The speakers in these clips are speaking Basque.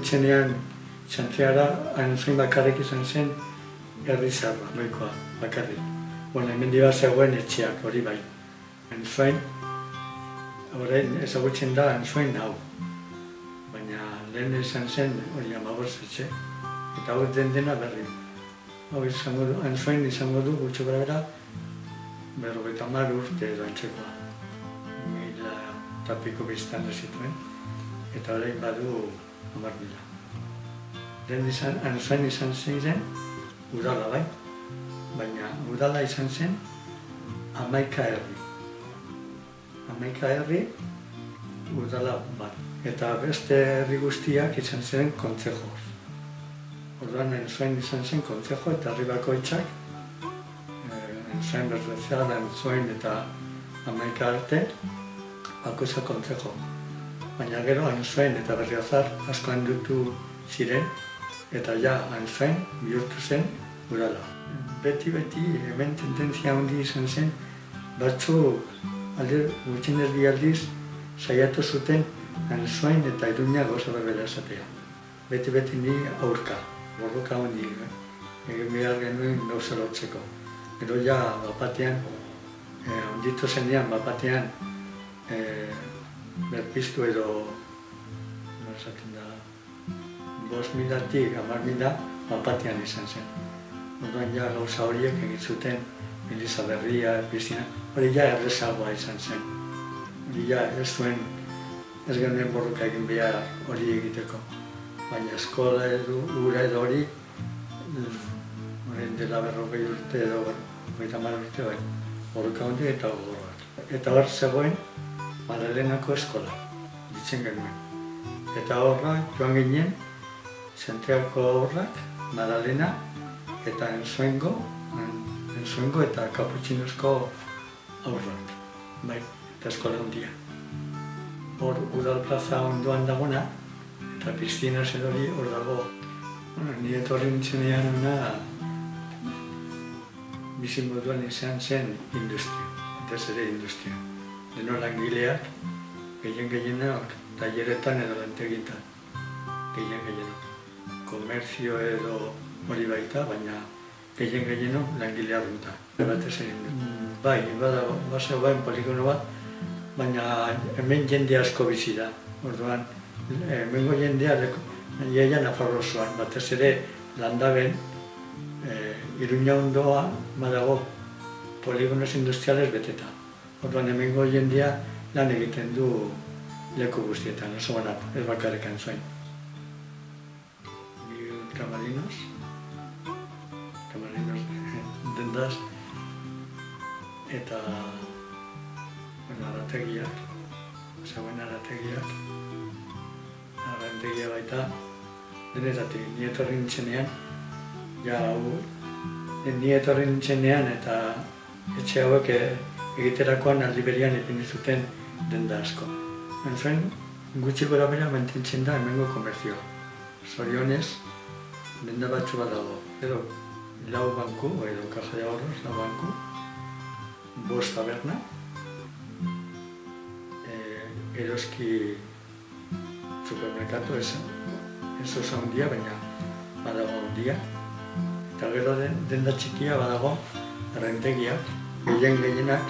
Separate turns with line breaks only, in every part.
nintzenean Santiara, Ansoin bakarrik izan zen, herri zarra, noikoa, bakarrik. Bueno, hemen diba zegoen etxeak, hori bai. Ansoin, orain ezagutzen da Ansoin hau. Baina lehen izan zen, hori 15 etxe, eta hau dena berri. Hau izango du, Ansoin izango du, gutxo bera, 50 urte edo antzekoa. 1000 eta piko biztanle zituen, eta orain badu 10.000. Lehen Ansoin izan zen, udala bai, baina udala izan zen 11 herri. 11 herri, udala bat. Eta beste herri guztiak izan zen kontzejoz. Orduan Ansoin izan zen kontzejo eta herri bakoitzak, Ansoin Berriozar, Ansoin eta 11 arte, bakoitza kontzejo. Baina gero Ansoin eta Berriozar asko handitu ziren, eta ja Ansoin bihurtu zen udala. Beti hemen tendentzia handi izan zen, batzuk gutxienez bi aldiz saiatu zuten Ansoin eta Iruña gauza berbera esatea. Beti ni aurka, borroka handi, egin behar genuen gauza lotzeko. Gero ja bapatean, onditu zenean bapatean berpiztu edo, esaten da, 5.000-tik 10.000 bapatean izan zen. Orduan ja gauza horiek egin zuten, Eliza Berria, Piztina, hori ja errezagoa izan zen. Hori ja ez genuen borroka egin behar hori egiteko. Baina eskola edo, ura edo hori, dela 40 urte edo 30 urte bai, borroka handi eta gogorrak. Eta hor zegoen Madalenako eskola, ditzen genuen. Eta horrak joan ginen, Santiagoko horrak, Madalena eta Ansoingo eta Kaputxinozko aurrak, bai, eta eskola handia. Hor udal plaza ondoan dagona, eta Piztina zen hori hor dago. Ni etorri nintzenean hona bizimoduan izan zen industria, eta ez ere industria. Deno langileak, gehienak, taileretan edo lantegitan, gehienak. Komerzio edo hori baita, baina gehienok langilea duta. Batez egin. Bai, bazegoen polikono bat, baina hemen jende asko bizi da. Orduan, hemengo jendea jaia Nafarro osoan, batez ere Landaben, Iruña ondoa badago poligonos industriales beteta. Orduan, hemengo jendea lan egiten du leku guztietan, oso banat, ez bakarrik Ansoin. Camarinos dendas, eta arategiak, zegoen arategiak baita, denetatik, ni etorri nintzenean, eta etxe hauek egiterakoan aldiberian ipini zuten denda asko. Ansoin, gutxi gora bera mantentzen da hemengo komerzioa. Zorionez, denda batzu bat dago. Edo, 4 banku, edo kaja de ahorros, 4 banku, 5 taberna, eroski supermerkatu, ez oso handia, baina badago handia. Eta gero denda txikia badago errentegiak, gehienak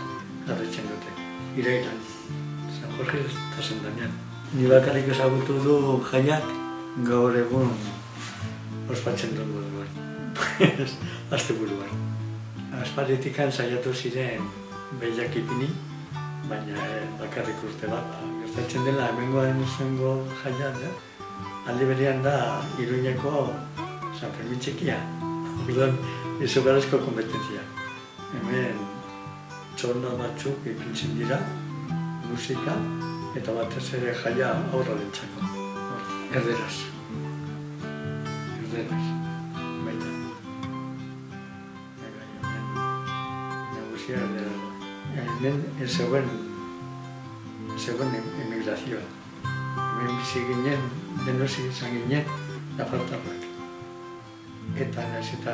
garritzen dute, Irailan, San Jorge eta San Damian. Ni bakarrik ezagutu du jaiak gaur egun ospatzen duen moduan, asteburuan. Aspalditikan saiatu ziren behiak ipini, baina bakarrik urte bat. Gertatzen dela hemengoen zengo jaia, aldi berean da Iruñeko San Fermin txekia. Orduan, izugarrizko kompetentzia. Hemen txorno batzuk ipintzen dira, musika, eta batez ere jaia aurrarentzako. Erderaz. Baita. Hemen nagusia erderaz. Hemen zegoen emigrazioa. Hemen bizi ginen, denoz izan ginen, nafartarrak. Eta nahiz eta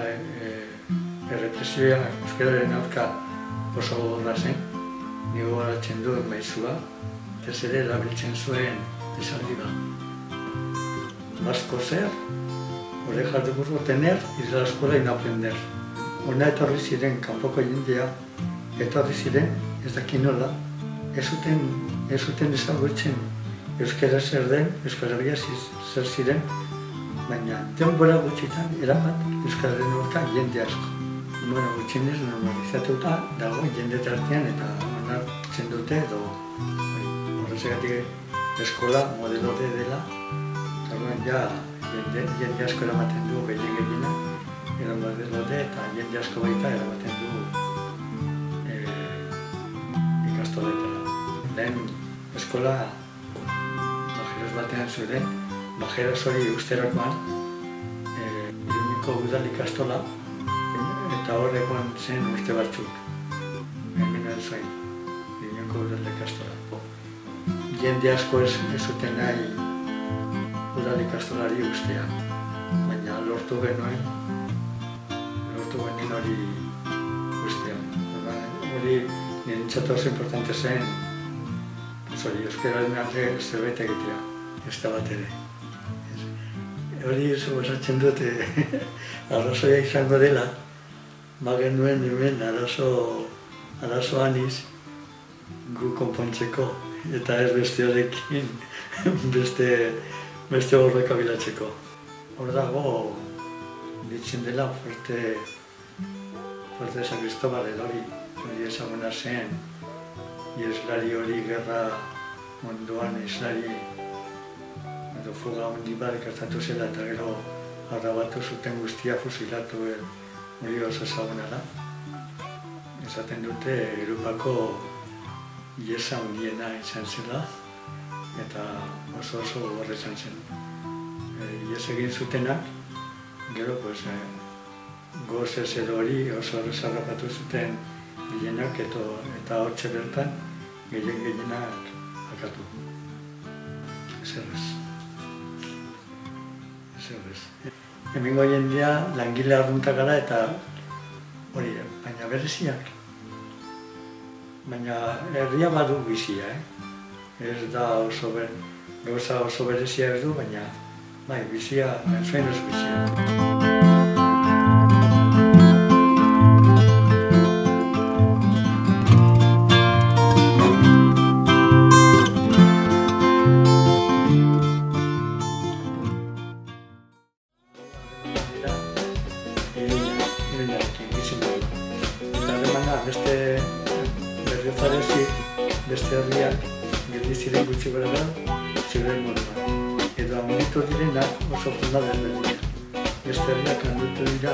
errepresioa euskararen aurka oso gogorra zen, nigo garatzen duen maizua, ez ere erabiltzen zuen esaldi bat. vas coser, orejas de burro tener, ir a la escuela y no aprender. Hona etorri ziren, kanpoko jendea, etorri ziren, ez daki nola, ez zuten ezagutzen euskara zer den, Euskal Herria zer ziren, baina denbora gutxitan erabat euskararen aurka jende asko. Bueno, gutxienez normalizatuta dago jende tartean eta onartzen dute edo horrezagatik eskola modelo de dela, eta ja jende asko eramaten du gehiena, edo modelo de eta jende asko baita eramaten du ikastoletara. Lehen eskola Bajeros batean zuen, Bajeros hori usterakoan, Iruñeko udal ikastola, eta horrekoan zen urte batzuk, hemen zuen, Iruñeko udal ikastola. Jende asko ez zuten nahi udal ikastolari ustea, baina lortu genuen hori ustea. Hori nirentzat oso importante zen, hori euskararen alde zerbait egitea, ez da bat ere. Hori esatzen dute arrazoia izango dela, bagen nuen hemen arazo aniz gu konpontzeko, eta ez beste horrekin beste horreka bilatzeko. Hor dago, ditzen dela Fuerte San Cristobal hori ezaguna zen, ieslari hori gerra munduan islari edo fuga handi bat gertatu zela eta gero harrabatu zuten guztia fusilatu hori oso ezaguna da. Esaten dute Europako iesa handiena izan zela eta oso gogorra izan zen. Ies egin zutenak, gero gozez edo hori oso harrapatu zuten gehienak eta hortxe bertan gehienak akatu. Ezer ez. Hemengo jendea langile arruntak gara eta hori, baina bereziak. Baina herria badu bizia, ez da gauza oso berezia ez du, baina bai, bizia, enfain ez bizia. Beste berriozarezik, beste herriak geldi ziren gutxi gara ziren moduan. Edo handitu direnak oso forma desberdinak. Beste herriak handitu dira